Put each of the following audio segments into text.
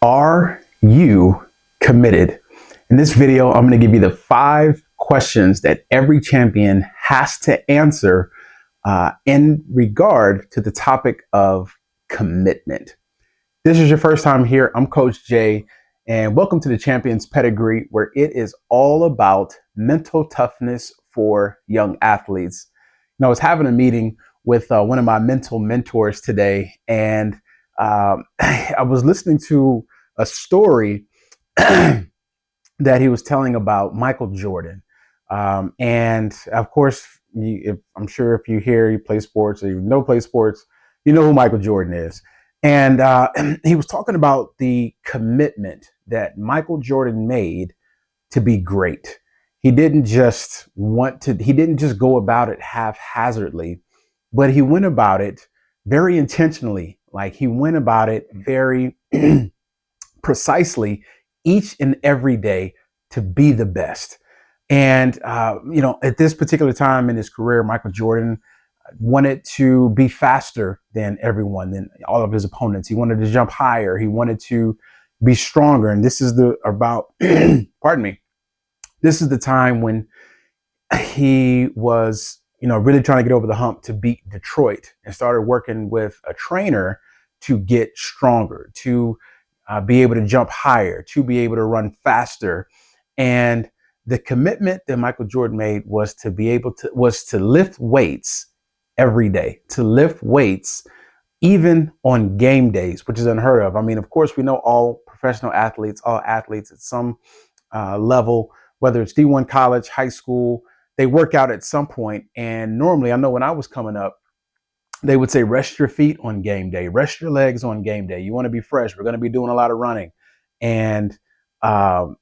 Are you committed? In this video, I'm going to give you the 5 questions that every champion has to answer in regard to the topic of commitment. This is your first time here. I'm Coach Jay, and welcome to the Champion's Pedigree, where it is all about mental toughness for young athletes. I was having a meeting with one of my mental mentors today, and I was listening to a story that he was telling about Michael Jordan. And of course, I'm sure if you play sports or you play sports, you know who Michael Jordan is. And he was talking about the commitment that Michael Jordan made to be great. He didn't just go about it haphazardly, but he went about it very intentionally. Like, he went about it very precisely each and every day to be the best. And, at this particular time in his career, Michael Jordan wanted to be faster than everyone, than all of his opponents. He wanted to jump higher. He wanted to be stronger. And this is pardon me. This is the time when he was, really trying to get over the hump to beat Detroit, and started working with a trainer to get stronger, to be able to jump higher, to be able to run faster. And the commitment that Michael Jordan made was to lift weights every day, to lift weights even on game days, which is unheard of. I mean, of course, we know all athletes at some level, whether it's D1 college, high school, they work out at some point. And normally, I know when I was coming up, they would say, rest your feet on game day, rest your legs on game day. You want to be fresh. We're going to be doing a lot of running. And that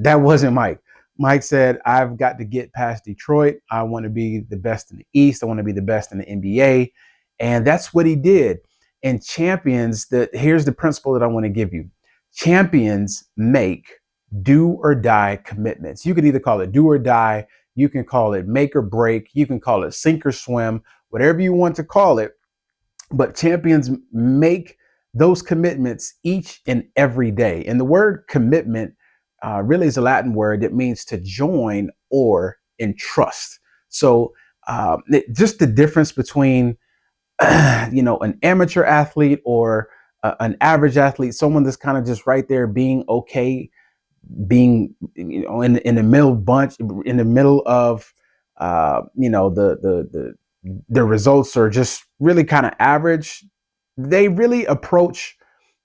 wasn't Mike. Mike said, I've got to get past Detroit. I want to be the best in the East. I want to be the best in the NBA. And that's what he did. And champions, here's the principle that I want to give you. Champions make do or die commitments. You could either call it do or die. You can call it make or break. You can call it sink or swim, whatever you want to call it. But champions make those commitments each and every day. And the word commitment really is a Latin word that means to join or entrust. So just the difference between, an amateur athlete or an average athlete, someone that's kind of just right there being okay, being in the middle bunch, in the middle of the results are just really kind of average. They really approach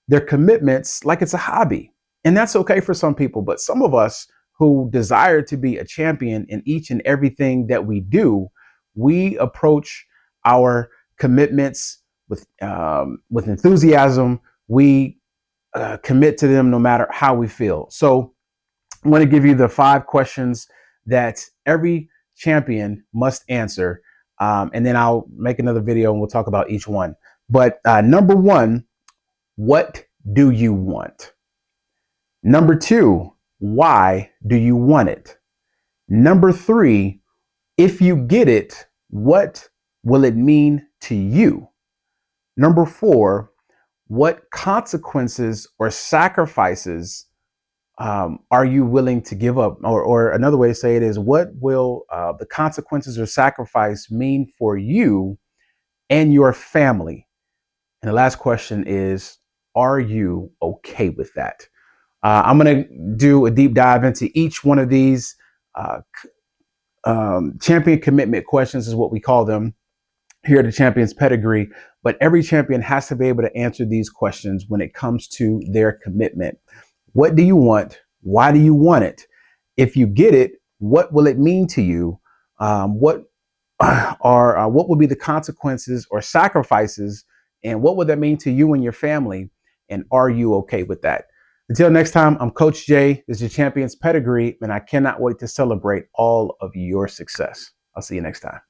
their commitments like it's a hobby, and that's okay for some people. But some of us who desire to be a champion in each and everything that we do, we approach our commitments with enthusiasm. We commit to them no matter how we feel. So I want to give you the 5 questions that every champion must answer. And then I'll make another video and we'll talk about each one. But number 1, what do you want? Number 2, why do you want it? Number 3, if you get it, what will it mean to you? Number 4, what consequences or sacrifices are you willing to give up? Or another way to say it is, what will the consequences or sacrifice mean for you and your family? And the last question is, are you okay with that? I'm going to do a deep dive into each one of these champion commitment questions, is what we call them here at the Champion's Pedigree. But every champion has to be able to answer these questions when it comes to their commitment. What do you want? Why do you want it? If you get it, what will it mean to you? What will be the consequences or sacrifices? And what would that mean to you and your family? And are you okay with that? Until next time, I'm Coach Jay. This is your Champion's Pedigree, and I cannot wait to celebrate all of your success. I'll see you next time.